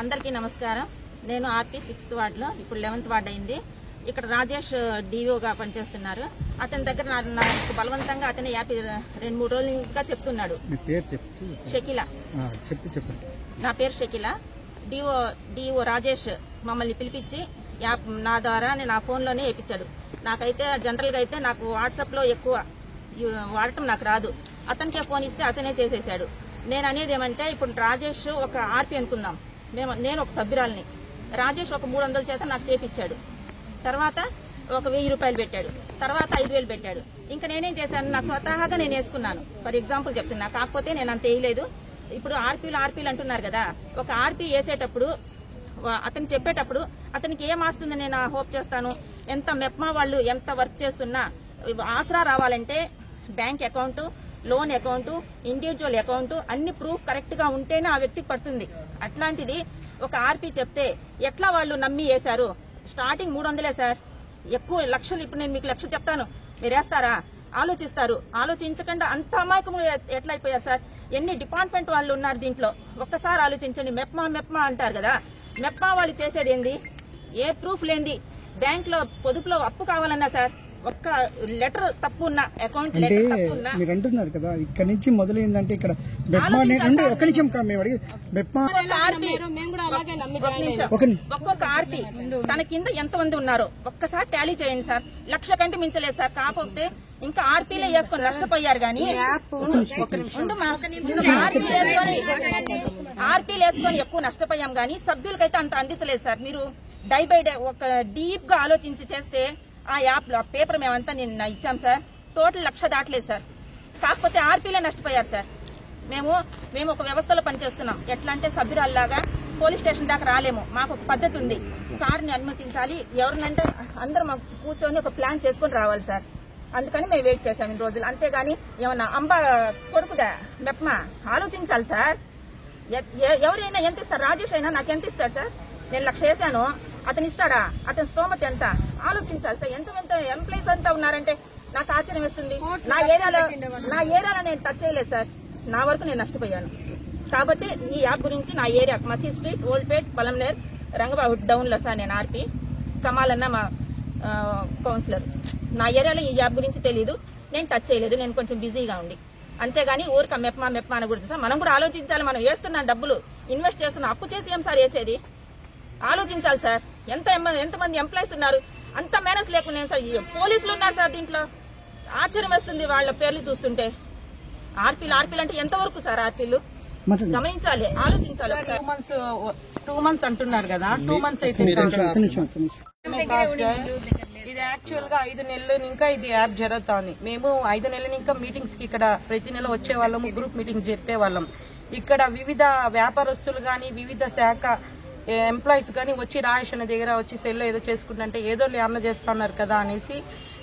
అందరికీ నమస్కారం. నేను ఆర్పీ 6th వార్డులో ఇప్పుడు 11th వార్డు అయింది. ఇక్కడ రాజేష్ డిఓగా పనిచేస్తున్నారు. అతని దగ్గర నాకు బలవంతంగా అతని యాప్ 2-3 రోజులు ఇంకా చెప్తున్నాడు. షకీల. నా పేరు షకీల. డిఓ రాజేష్ మమ్మల్ని పిలిపించి యాప్ నా ద్వారా నా ఫోన్లోనే వేయించాడు. నాకైతే జనరల్గా అయితే నాకు వాట్సాప్లో ఎక్కువ వాడటం నాకు రాదు. అతనికే ఫోన్ ఇస్తే అతనే చేసేసాడు. నేను అనేది ఏమంటే ఇప్పుడు రాజేష్ ఒక ఆర్పీ అనుకుందాం, నేను ఒక సభ్యురాలిని. రాజేష్ ఒక 300 చేత నాకు చేపించాడు. తర్వాత ఒక 1000 రూపాయలు పెట్టాడు. తర్వాత 5000 పెట్టాడు. ఇంకా నేనేం చేశాను, నా స్వతహాగా నేను వేసుకున్నాను. ఫర్ ఎగ్జాంపుల్ చెప్తున్నా, కాకపోతే నేను అంత వేయలేదు. ఇప్పుడు ఆర్పీలు అంటున్నారు కదా, ఒక ఆర్పీ వేసేటప్పుడు అతను చెప్పేటప్పుడు అతనికి ఏం ఆస్తుందని నేను హోప్ చేస్తాను. ఎంత మెప్మా వాళ్ళు ఎంత వర్క్ చేస్తున్నా ఆసరా రావాలంటే bank account, loan account, individual account అన్ని ప్రూఫ్ కరెక్ట్ గా ఉంటేనే ఆ వ్యక్తికి పడుతుంది. అట్లాంటిది ఒక ఆర్పీ చెప్తే ఎట్లా వాళ్ళు నమ్మి వేశారు. స్టార్టింగ్ 300 సార్, ఎక్కువ లక్షలు. ఇప్పుడు నేను మీకు లక్షలు చెప్తాను, మీరు వేస్తారా? ఆలోచిస్తారు. ఆలోచించకుండా అంత అమాయకం ఎట్లా అయిపోయారు సార్. ఎన్ని డిపార్ట్మెంట్ వాళ్ళు ఉన్నారు దీంట్లో, ఒక్కసారి ఆలోచించండి. మెప్మా అంటారు కదా, మెప్మా వాళ్ళు చేసేది ఏంది? ఏ ప్రూఫ్ లేనిది బ్యాంక్ లో పొదుపులో అప్పు కావాలన్నా సార్, ఒక్క లెటర్ తప్పు ఉన్న అకౌంట్ లెటర్ తప్పు ఉన్నా మీరు అంటున్నారు కదా, ఇక్కడ నుంచి మొదలైందంటే ఇక్కడ ఒక్కొక్క ఆర్పీ తన కింద ఎంతమంది ఉన్నారో ఒక్కసారి టాలీ చేయండి సార్. 1,00,000 కంటే మించలేదు సార్. కాకపోతే ఇంకా ఆర్పీలే వేసుకొని నష్టపోయారు కానీ ఆర్పీలు వేసుకొని ఎక్కువ నష్టపోయాం కానీ సభ్యులకైతే అంత అందించలేదు సార్. మీరు డై బై డే ఒక డీప్ గా ఆలోచించి చేస్తే ఆ యాప్ లో పేపర్ మేమంతా నిన్న ఇచ్చాం సార్. Total 1,00,000 దాటలేదు sir. కాకపోతే ఆర్పీలే నష్టపోయారు సార్. మేము ఒక వ్యవస్థలో పనిచేస్తున్నాం. ఎట్లా అంటే సభ్యురాల్లాగా పోలీస్ స్టేషన్ దాకా రాలేము. మాకు ఒక పద్ధతి ఉంది. సార్ని అనుమతించాలి, ఎవరినంటే అందరం కూర్చొని ఒక ప్లాన్ చేసుకుని రావాలి సార్. అందుకని మేము వెయిట్ చేశాం ఇన్ని రోజులు. అంతేగాని ఏమన్నా అంబా కొడుకుదా మెప్మా ఆలోచించాలి సార్. ఎవరైనా ఎంత ఇస్తారు? రాజేష్ అయినా నాకు ఎంత ఇస్తాడు సార్? నేను 1,00,000 వేసాను, అతను ఇస్తాడా? అతని స్తోమత ఎంత ఆలోచించాలి సార్. ఎంత ఎంప్లాయీస్ అంతా ఉన్నారంటే నాకు ఆశ్చర్యం వేస్తుంది. నా ఏరియాలో నేను టచ్ చేయలేదు సార్. నా వరకు నేను నష్టపోయాను. కాబట్టి ఈ యాప్ గురించి నా ఏరియా మసీద్ స్ట్రీట్, ఓల్డ్పేట్, పలంనేర్, రంగబాబు డౌన్ లో సార్ నేను ఆర్పీ. కమాల్ అన్న మా కౌన్సిలర్. నా ఏరియాలో ఈ యాప్ గురించి తెలీదు, నేను టచ్ చేయలేదు. నేను కొంచెం బిజీగా ఉండి అంతేగాని ఊరిక మెప్మా అని గురించి సార్ మనం కూడా ఆలోచించాలి. మనం వేస్తున్నాం డబ్బులు, ఇన్వెస్ట్ చేస్తున్నాం. అప్పు చేసి ఏం సార్ వేసేది? ఆలోచించాలి సార్. ఎంతమంది ఎంప్లాయీస్ ఉన్నారు, అంత మేనేజ్ లేకుండా సార్. పోలీసులు ఉన్నారు సార్ దీంట్లో. ఆశ్చర్యం వస్తుంది వాళ్ళ పేర్లు చూస్తుంటే. ఆర్పీలు అంటే ఎంతవరకు సార్? ఆర్పీలు గమనించాలి, ఆలోచించాలి. 2 months అంటున్నారు కదా, 2 months అయితే ఇది యాక్చువల్ గా 5 నెలలు ఇంకా ఇది యాప్ జరుగుతోంది. మేము 5 నెలలు ఇంకా మీటింగ్స్ కి ఇక్కడ ప్రతి నెల వచ్చే వాళ్ళము, గ్రూప్ మీటింగ్ చెప్పే వాళ్ళం. ఇక్కడ వివిధ వ్యాపారస్తులు గాని, వివిధ శాఖ ఎంప్లాయీస్ కానీ వచ్చి రాయేష్ అనే దగ్గర వచ్చి సెల్లో ఏదో చేసుకుంటుంటే ఏదో అన్న చేస్తున్నారు కదా అనేసి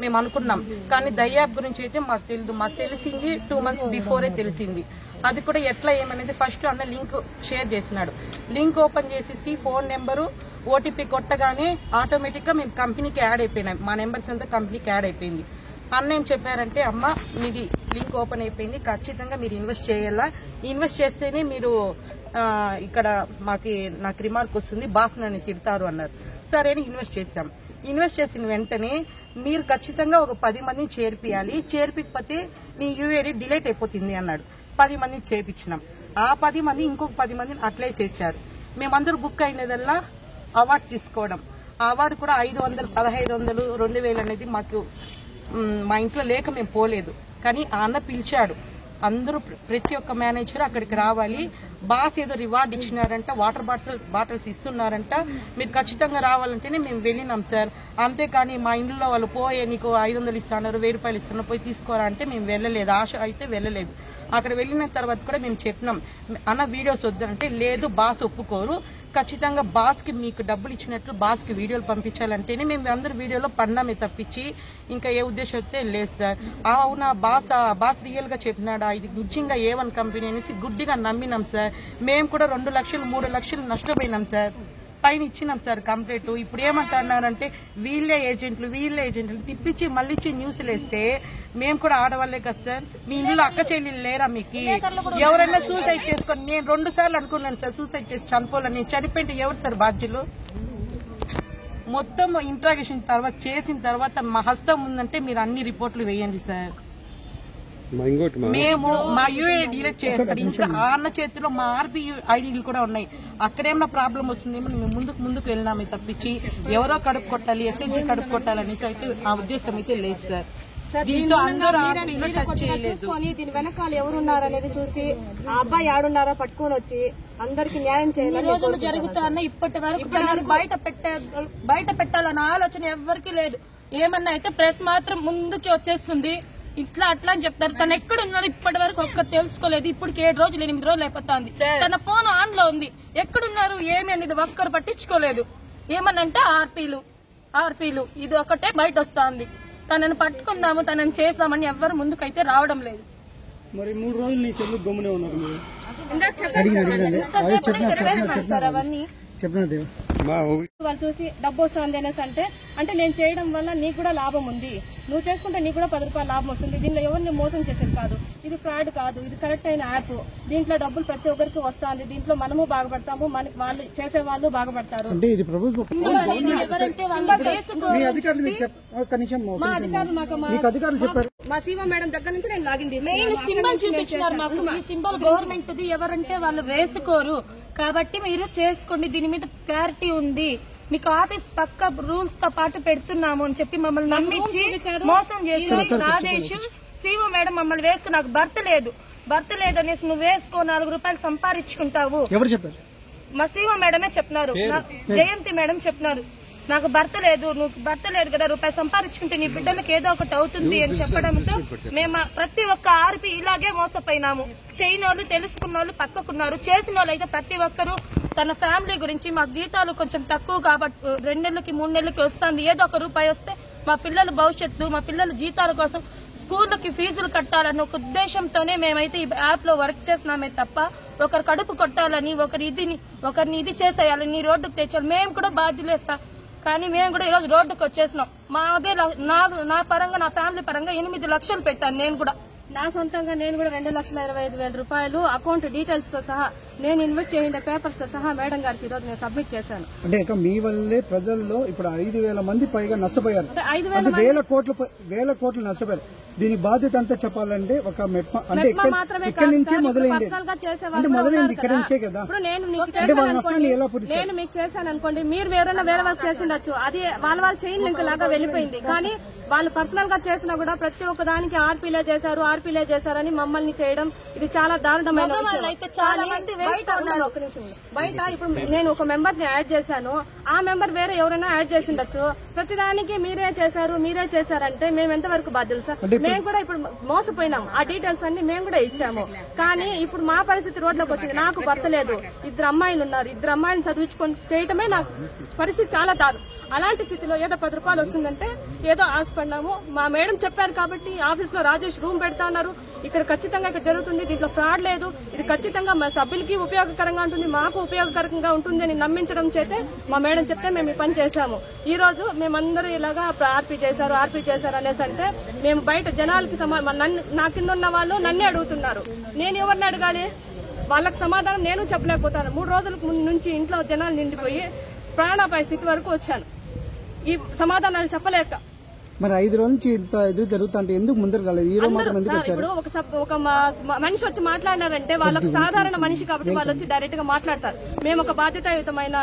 మేము అనుకున్నాం. కానీ దయ్యాప్ గురించి అయితే మాకు తెలియదు. మాకు తెలిసింది 2 months బిఫోరే తెలిసింది. అది కూడా ఎట్లా ఏమనేది ఫస్ట్ అన్న లింక్ షేర్ చేసినాడు. లింక్ ఓపెన్ చేసేసి ఫోన్ నెంబరు ఓటీపీ కొట్టగానే ఆటోమేటిక్ గా మేము కంపెనీకి యాడ్ అయిపోయినాం. మా నెంబర్స్ అంతా కంపెనీకి యాడ్ అయిపోయింది. అన్న ఏం చెప్పారంటే, అమ్మ మీది లింక్ ఓపెన్ అయిపోయింది, ఖచ్చితంగా మీరు ఇన్వెస్ట్ చేయాలా, ఇన్వెస్ట్ చేస్తేనే మీరు ఇక్కడ నాకు రిమార్క్ వస్తుంది, బాస్ నన్ను తిడతారు అన్నారు. సరే అని ఇన్వెస్ట్ చేశాం. ఇన్వెస్ట్ చేసిన వెంటనే మీరు ఖచ్చితంగా ఒక 10 మందిని చేర్పియాలి, చేర్పికపోతే మీ యూఏడి డిలీట్ అయిపోతుంది అన్నాడు. 10 మందిని చేర్పించినాం. ఆ 10 మంది ఇంకొక 10 మందిని అట్లే చేశారు. మేమందరూ బుక్ అయినదల్లా అవార్డు తీసుకోవడం. ఆ అవార్డు కూడా 500, 1500, 2000 అనేది మాకు మా ఇంట్లో లేక మేము పోలేదు. కానీ ఆ అన్న పిలిచాడు. అందరూ ప్రతి ఒక్క మేనేజర్ అక్కడికి రావాలి, బాస్ ఏదో రివార్డ్ ఇచ్చినారంట, వాటర్ బాటిల్స్ ఇస్తున్నారంట, మీరు ఖచ్చితంగా రావాలంటేనే మేము వెళ్ళినాం సార్. అంతేకాని మా ఇంట్లో వాళ్ళు పోయే నీకు 500 ఇస్తున్నారు, 1000 రూపాయలు ఇస్తున్నారు, పోయి తీసుకోరా అంటే మేము వెళ్ళలేదు. ఆశ అయితే వెళ్ళలేదు. అక్కడ వెళ్ళిన తర్వాత కూడా మేము చెప్పినాం, అన్న వీడియోస్ వద్దంటే లేదు, బాస్ ఒప్పుకోరు, ఖచ్చితంగా బాస్ కి మీకు డబ్బులు ఇచ్చినట్లు బాస్ కి వీడియోలు పంపించాలంటేనే మేము అందరు వీడియోలో పడినామే తప్పించి ఇంకా ఏ ఉద్దేశం అయితే లేదు సార్. అవునా బాస్ రియల్ గా చెప్పినాడా, ఇది నిజంగా A1 కంపెనీ అనేసి గుడ్డిగా నమ్మినాం సార్. మేము కూడా 2 లక్షలు 3 లక్షలు నష్టపోయినాం సార్. పైన ఇచ్చినాం సార్ కంప్లైంట్. ఇప్పుడు ఏమంటున్నారంటే వీళ్ళే ఏజెంట్లు తిప్పించి మళ్ళీ ఇచ్చి న్యూస్లు వేస్తే మేము కూడా ఆడవాళ్లే కదా సార్. మీ ఇల్లు అక్క చెల్లెలు లేరా మీకు? ఎవరైనా సూసైడ్ చేసుకొని, నేను 2 సార్లు అనుకున్నాను సార్ సూసైడ్ చేసి చనిపోవాలని. చనిపోయింటే ఎవరు సార్ బాధ్యులు? మొత్తం ఇంట్రాగేషన్ తర్వాత చేసిన తర్వాత మా హస్తం ఉందంటే మీరు అన్ని రిపోర్ట్లు వేయండి సార్. మేము మా యూఏ డిలీట్ చేస్తాడు. ఇంకా అన్న చేతిలో మా ఆర్పీ ఐడీలు కూడా ఉన్నాయి. అక్కడేమన్నా ప్రాబ్లం వస్తుందేమో మేము ముందుకు వెళ్ళినామే తప్పించి ఎవరో కడుపు కొట్టాలి, ఎస్ఎన్జీ కడుపు కొట్టాలనేసి అయితే ఆ ఉద్దేశం అయితే లేదు సార్. దీంతో అందరూ చూసుకొని దీని వెనకాల ఎవరున్నారనేది చూసి ఆ అబ్బాయి ఆడున్నారా పట్టుకొని వచ్చి అందరికి న్యాయం చేయాలి. రోజులు జరుగుతాయన్న ఇప్పటి వరకు బయట పెట్టాలన్న ఆలోచన ఎవరికి లేదు. ఏమన్నా అయితే ప్రెస్ మాత్రం ముందుకి వచ్చేస్తుంది. ఇట్లా అట్లా అని చెప్తారు. తను ఎక్కడ ఉన్నారో ఇప్పటి వరకు ఒక్కరు తెలుసుకోలేదు. ఇప్పటికి 7 రోజులు 8 రోజులు అయిపోతుంది. తన ఫోన్ ఆన్ లో ఉంది. ఎక్కడున్నారు ఏమి అనేది ఒక్కరు పట్టించుకోలేదు. ఏమనంటే ఆర్పీలు ఇది ఒకటే బయట వస్తుంది. తనని పట్టుకుందాము, తనని చేద్దామని ఎవ్వరు ముందుకైతే రావడం లేదు. మరి 3 రోజులు నీ చెల్లు గమ్మునే ఉన్నారు. అవన్నీ వాళ్ళు చూసి డబ్బు వస్తుంది అనేసి అంటే నేను చేయడం వల్ల నీకు కూడా లాభం ఉంది, నువ్వు చేసుకుంటే నీకు కూడా 10 రూపాయలు లాభం వస్తుంది. దీనిలో ఎవరిని మోసం చేసేది కాదు, ఇది ఫ్రాడ్ కాదు, ఇది కరెక్ట్ అయిన యాప్. దీంట్లో డబ్బులు ప్రతి ఒక్కరికి వస్తుంది. దీంట్లో మనము బాగుపడతాము, మనకి వాళ్ళు చేసే వాళ్ళు బాగుపడతారు. మా సీఓ మేడం దగ్గర నుంచి నేను లాగిన్ మెయిన్ సింబల్ చూపించినారు మాకు. ఈ సింబల్ గవర్నమెంట్ ది, ఎవరంటే వాళ్ళు వేసుకోరు కాబట్టి మీరు చేసుకోండి, దీని మీద క్లారిటీ ఉంది, మీకు ఆఫీస్ పక్క రూల్స్ తో పాటు పెడుతున్నాము అని చెప్పి మమ్మల్ని నమ్మించి మోసం చేశారు. రాజేష్ సీఓ మేడం మమ్మల్ని వేసుకు, నాకు భర్త లేదు అనేసి నువ్వు వేసుకో 4 రూపాయలు సంపాదించుకుంటావు. ఎవరు చెప్పారు? మా సీఓ మేడమే చెప్పినారు, జయంతి మేడం చెప్పినారు. నాకు భర్త లేదు, నువ్వు భర్త లేదు కదా, రూపాయి సంపాదించుకుంటే నీ బిడ్డలకు ఏదో ఒకటి అవుతుంది అని చెప్పడంతో మేము ప్రతి ఒక్క ఆర్పి ఇలాగే మోసపోయినాము. చేయని వాళ్ళు తెలుసుకున్న వాళ్ళు పక్కకున్నారు, చేసిన వాళ్ళు అయితే ప్రతి ఒక్కరు తన ఫ్యామిలీ గురించి మాకు జీతాలు కొంచెం తక్కువ కాబట్టి 2 నెలలకి 3 నెలలకి వస్తుంది, ఏదో ఒక రూపాయి వస్తే మా పిల్లల భవిష్యత్తు, మా పిల్లల జీతాల కోసం స్కూళ్ళకి ఫీజులు కట్టాలన్న ఒక ఉద్దేశంతోనే మేమైతే ఈ యాప్ లో వర్క్ చేసినామే తప్ప ఒకరు కడుపు కొట్టాలని, ఒకరిని ఇది చేసేయాలని, రోడ్డుకు తెచ్చాలి. మేము కూడా బాధ్యులేస్తా, కానీ మేము కూడా ఈరోజు రోడ్డుకు వచ్చేసినాం. మాదే నా పరంగా, నా ఫ్యామిలీ పరంగా 8 లక్షలు పెట్టాను. నేను కూడా నా సొంతంగా నేను కూడా 2,25,000 రూపాయలు అకౌంట్ డీటెయిల్స్ తో సహా నేను ఇన్వెస్ట్ చేసిన పేపర్స్ తో సహా మేడం గారికి ఈరోజు నేను సబ్మిట్ చేశాను. అంటే మీ వల్లే ప్రజల్లో ఇప్పుడు 5,000 మంది పైగా నష్టపోయారు. 5,000 వేల కోట్లు నష్టపోయారు. దీని బాధ్యత అంతా చెప్పాలంటే ఒక మెట్మా అంటే ఇక్కడ నుంచి మొదలైంది ఇక్కడ నుంచే కదా. నేను మీకు చేశాను అనుకోండి, మీరు వేరే వాళ్ళకి చేసిండొచ్చు, అది వాళ్ళ చైన్ లింక్ లాగా వెళ్ళిపోయింది. కానీ వాళ్ళు పర్సనల్ గా చేసినా కూడా ప్రతి ఒక్క దానికి ఆర్పీలే చేశారని మమ్మల్ని చేయడం ఇది చాలా దారుణమైన బయట. ఇప్పుడు నేను ఒక మెంబర్ ని యాడ్ చేశాను, ఆ మెంబర్ వేరే ఎవరైనా యాడ్ చేసిండొచ్చు. ప్రతిదానికి మీరే చేశారంటే మేము ఎంతవరకు బాధ్యులు సార్? మేము కూడా ఇప్పుడు మోసపోయినాం. ఆ డీటెయిల్స్ అన్ని మేము కూడా ఇచ్చాము. కానీ ఇప్పుడు మా పరిస్థితి రోడ్లోకి వచ్చింది. నాకు భర్త లేదు, 2 అమ్మాయిలు ఉన్నారు. 2 అమ్మాయిలను చదివించుకొని చేయటమే నాకు పరిస్థితి చాలా దారుణం. అలాంటి స్థితిలో ఏదో 10 రూపాయలు వస్తుందంటే ఏదో ఆశపడ్డాము. మా మేడం చెప్పారు కాబట్టి ఆఫీస్ లో రాజేష్ రూమ్ పెడతా ఉన్నారు, ఇక్కడ ఖచ్చితంగా ఇక్కడ జరుగుతుంది, దీంట్లో ఫ్రాడ్ లేదు, ఇది ఖచ్చితంగా మా సభ్యులకి ఉపయోగకరంగా ఉంటుంది, మాకు ఉపయోగకరంగా ఉంటుంది అని నమ్మించడం చేతే మా మేడం చెప్తే మేము ఈ పని చేశాము. ఈ రోజు మేమందరూ ఇలాగా ఆర్పీ చేశారు అనేసి అంటే మేము బయట జనాలకి నా కింద ఉన్న వాళ్ళు నన్నే అడుగుతున్నారు. నేను ఎవరిని అడగాలి? వాళ్ళకి సమాధానం నేను చెప్పలేకపోతాను. 3 రోజుల నుంచి ఇంట్లో జనాలు నిండిపోయి ప్రాణాపాయ స్థితి వరకు వచ్చాను, ఈ సమాధానాలు చెప్పలేక. మరి 5 రోజుల నుంచి ఇంత ఇది జరుగుతుంటే ఎందుకు ముందర రాలేదు? ఈ రోజు మాత్రం ఎందుకు వచ్చారు? ఇప్పుడు ఒక మనిషి వచ్చి మాట్లాడినారంటే వాళ్ళకి సాధారణ మనిషి కాబట్టి వాళ్ళు వచ్చి డైరెక్ట్ గా మాట్లాడతారు. మేము ఒక బాధ్యతాయుతమైన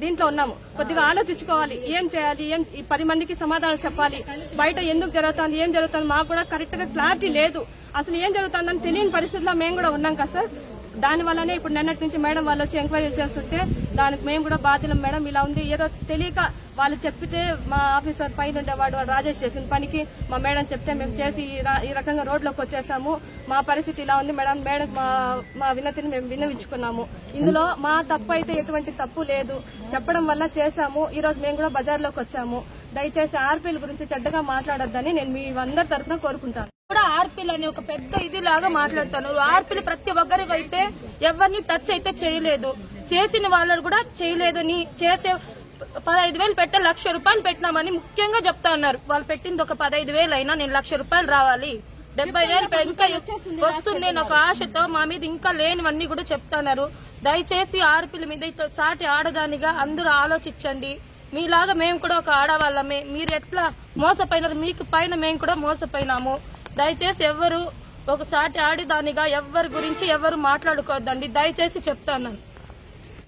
దీంట్లో ఉన్నాము, కొద్దిగా ఆలోచించుకోవాలి, ఏం చేయాలి, ఈ 10 మందికి సమాధానాలు చెప్పాలి. బయట ఎందుకు జరుగుతుంది, ఏం జరుగుతుంది మాకు కూడా కరెక్ట్ గా క్లారిటీ లేదు. అసలు ఏం జరుగుతుందని తెలియని పరిస్థితిలో మేము కూడా ఉన్నాం కదా సార్. దాని వల్లనే ఇప్పుడు నిన్నటి నుంచి మేడం వాళ్ళు వచ్చి ఎంక్వైరీ చేస్తుంటే దానికి మేము కూడా బాధ్యులం. మేడం ఇలా ఉంది, ఏదో తెలియక వాళ్ళు చెప్పితే మా ఆఫీసర్ పైన ఉండేవాడు రాజేష్ చేసిన పనికి మా మేడం చెప్తే మేము చేసి ఈ రకంగా రోడ్లోకి వచ్చేసాము. మా పరిస్థితి ఇలా ఉంది మేడం మా వినతిని మేము విన్నవించుకున్నాము. ఇందులో మా తప్పు అయితే ఎటువంటి తప్పు లేదు, చెప్పడం వల్ల చేశాము. ఈ రోజు మేము కూడా బజార్లోకి వచ్చాము. దయచేసి ఆర్పీల గురించి చెడ్డగా మాట్లాడొద్దని నేను మీ అందరి తరఫున కోరుకుంటాను. కూడా ఆర్పీలు అని ఒక పెద్ద ఇది లాగా మాట్లాడుతున్నారు. ఆర్పీలు ప్రతి ఒక్కరికి అయితే ఎవరిని టచ్ అయితే చేయలేదు, చేసిన వాళ్ళని కూడా చేయలేదు. నీ చేసే 15,000 పెట్టే 1,00,000 రూపాయలు పెట్టినామని ముఖ్యంగా చెప్తా ఉన్నారు. వాళ్ళు పెట్టింది ఒక 15,000 అయినా నేను 1,00,000 రూపాయలు రావాలి, 70,000 ఇంకా వస్తుంది నేను ఒక ఆశతో మా మీద ఇంకా లేనివన్నీ కూడా చెప్తున్నారు. దయచేసి ఆర్పీల మీద ఇట్లా సాటి ఆడదానిగా అందరూ ఆలోచించండి. మీలాగా మేము కూడా ఒక ఆడవాళ్ళమే, మీరు ఎట్లా మోసపోయినారు మీకు పైన మేము కూడా మోసపోయినాము. దయచేసి ఎవరు ఒక సాటి ఆడదానిగా ఎవరి గురించి ఎవరు మాట్లాడుకోవద్దండి, దయచేసి చెప్తాను.